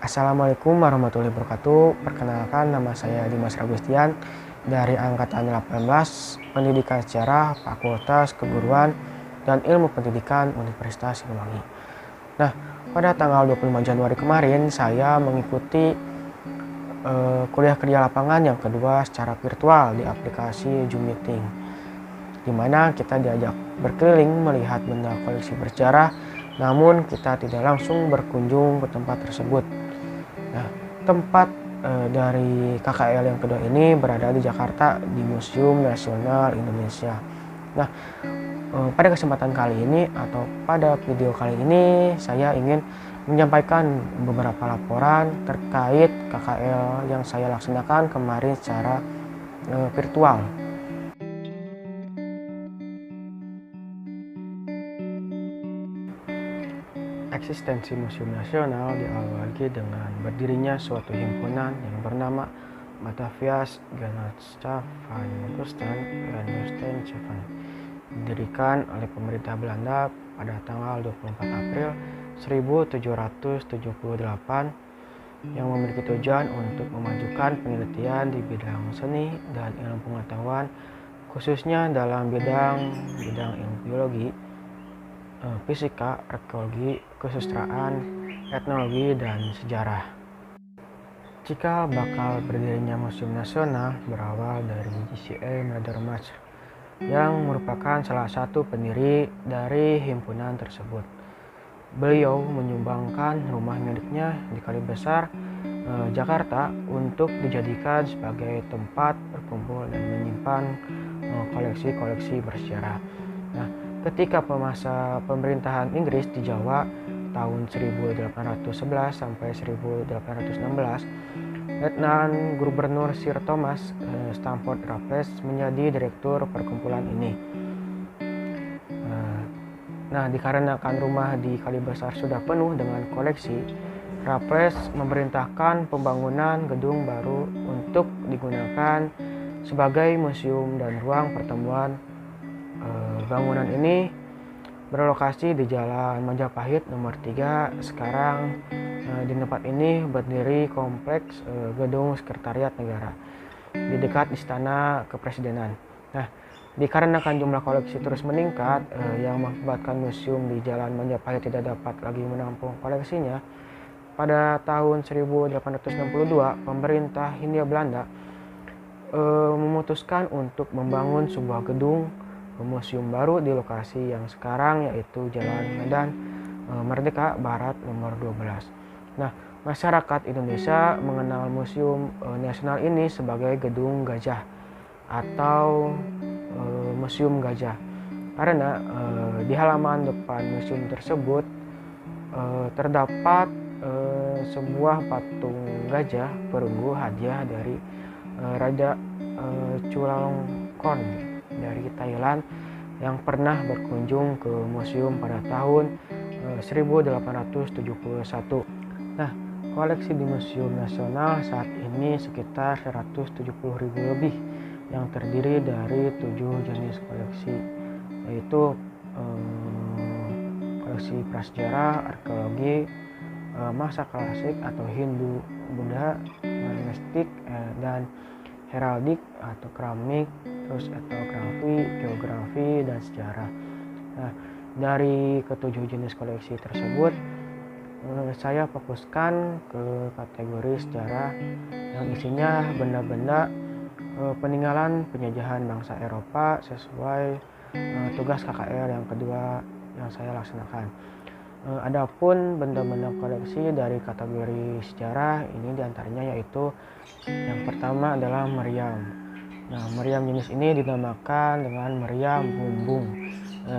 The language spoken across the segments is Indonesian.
Assalamualaikum warahmatullahi wabarakatuh. Perkenalkan, nama saya Dimas Ragustian dari Angkatan 18 Pendidikan Sejarah Fakultas Keguruan dan Ilmu Pendidikan Universitas Siliwangi. Nah, pada tanggal 25 Januari kemarin saya mengikuti kuliah kerja lapangan yang kedua secara virtual di aplikasi Zoom Meeting, di mana kita diajak berkeliling melihat benda koleksi bersejarah, namun kita tidak langsung berkunjung ke tempat tersebut. Nah, tempat dari KKL yang kedua ini berada di Jakarta di Museum Nasional Indonesia. Nah, pada kesempatan kali ini atau pada video kali ini saya ingin menyampaikan beberapa laporan terkait KKL yang saya laksanakan kemarin secara virtual. Eksistensi Museum Nasional diawali dengan berdirinya suatu himpunan yang bernama Batavia's Genootschap van Kunsten en Wetenschappen, didirikan oleh pemerintah Belanda pada tanggal 24 April 1778 yang memiliki tujuan untuk memajukan penelitian di bidang seni dan ilmu pengetahuan, khususnya dalam bidang ilmu biologi, fisika, arkeologi, kesusastraan, etnologi, dan sejarah. Cikal bakal berdirinya Museum Nasional berawal dari J.C.E. Medermach yang merupakan salah satu pendiri dari himpunan tersebut. Beliau menyumbangkan rumah miliknya di Kalibesar, Jakarta untuk dijadikan sebagai tempat berkumpul dan menyimpan koleksi-koleksi bersejarah. Nah, ketika masa pemerintahan Inggris di Jawa tahun 1811 sampai 1816, Letnan Gubernur Sir Thomas Stamford Raffles menjadi direktur perkumpulan ini. Nah, dikarenakan rumah di Kalibesar sudah penuh dengan koleksi, Raffles memerintahkan pembangunan gedung baru untuk digunakan sebagai museum dan ruang pertemuan. Bangunan ini berlokasi di Jalan Majapahit nomor 3. Sekarang di tempat ini berdiri kompleks gedung Sekretariat Negara di dekat Istana Kepresidenan. Nah, dikarenakan jumlah koleksi terus meningkat yang mengakibatkan museum di Jalan Majapahit tidak dapat lagi menampung koleksinya, pada tahun 1862 pemerintah Hindia Belanda memutuskan untuk membangun sebuah gedung museum baru di lokasi yang sekarang, yaitu Jalan Medan Merdeka Barat nomor 12. Nah, masyarakat Indonesia mengenal Museum Nasional ini sebagai Gedung Gajah atau Museum Gajah karena di halaman depan museum tersebut terdapat sebuah patung gajah perunggu hadiah dari Raja Chulalongkorn dari Thailand yang pernah berkunjung ke museum pada tahun 1871. Nah, koleksi di Museum Nasional saat ini sekitar 170.000 lebih yang terdiri dari 7 jenis koleksi, yaitu koleksi prasejarah, arkeologi, masa klasik atau Hindu, Buddha, Helenistik, dan heraldik atau keramik, terus etnografi, geografi, dan sejarah. Nah, dari ketujuh jenis koleksi tersebut, saya fokuskan ke kategori sejarah yang isinya benda-benda peninggalan penjajahan bangsa Eropa sesuai tugas KKR yang kedua yang saya laksanakan. Adapun benda-benda koleksi dari kategori sejarah ini diantaranya yaitu yang pertama adalah meriam. Nah, meriam jenis ini dinamakan dengan meriam bumbung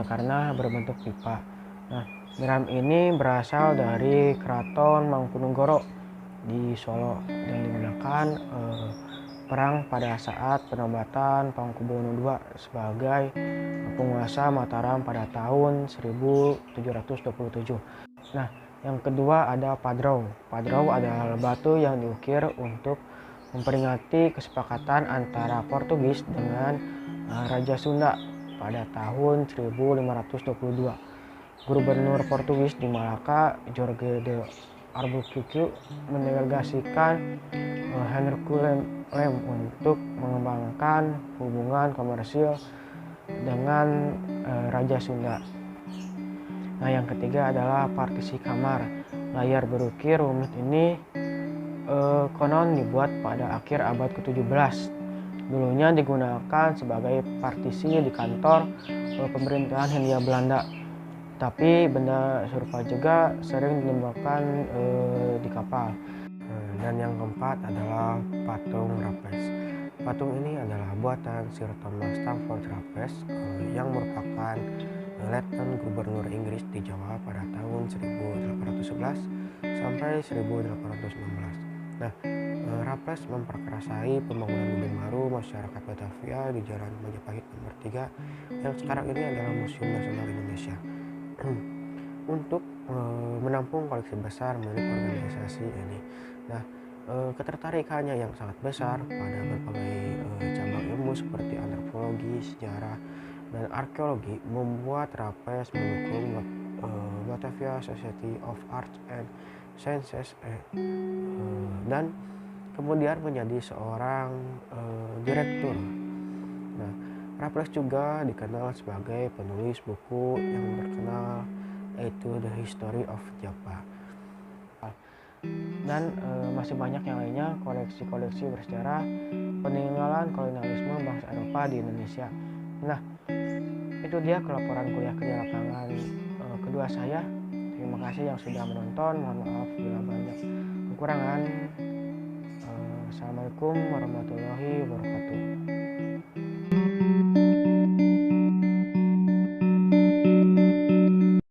karena berbentuk pipa. Nah, meriam ini berasal dari Keraton Mangkunegoro di Solo dan digunakan perang pada saat penobatan Pakubuwono II sebagai penguasa Mataram pada tahun 1727. Nah, yang kedua ada padrau. Padrau adalah batu yang diukir untuk memperingati kesepakatan antara Portugis dengan Raja Sunda pada tahun 1522. Gubernur Portugis di Malaka, Jorge de Albuquerque mendelegasikan Henrique Lem untuk mengembangkan hubungan komersil dengan Raja Sunda. Nah, yang ketiga adalah partisi kamar. Layar berukir rumit ini konon dibuat pada akhir abad ke-17. Dulunya digunakan sebagai partisi di kantor pemerintahan Hindia Belanda. Tapi benda serupa juga sering ditemukan di kapal. Dan yang keempat adalah patung Raffles. Patung ini adalah buatan Sir Thomas Stamford Raffles yang merupakan Letnan Gubernur Inggris di Jawa pada tahun 1811 sampai 1816. Nah, Raffles memperkerasai pembangunan gedung baru masyarakat Batavia di Jalan Majapahit nomor 3 yang sekarang ini adalah Museum Nasional Indonesia untuk menampung koleksi besar milik organisasi ini. Nah, ketertarikannya yang sangat besar pada berbagai cabang ilmu seperti antropologi, sejarah, dan arkeologi membuat Raffles mendukung Batavia Society of Arts and Sciences dan kemudian menjadi seorang direktur. Nah, Raffles juga dikenal sebagai penulis buku yang terkenal yaitu The History of Java. Dan masih banyak yang lainnya, koleksi-koleksi bersejarah peninggalan kolonialisme bangsa Eropa di Indonesia. Nah, itu dia laporan kuliah kerja lapangan kedua saya. Terima kasih yang sudah menonton. Mohon maaf bila banyak kekurangan. Assalamualaikum warahmatullahi wabarakatuh.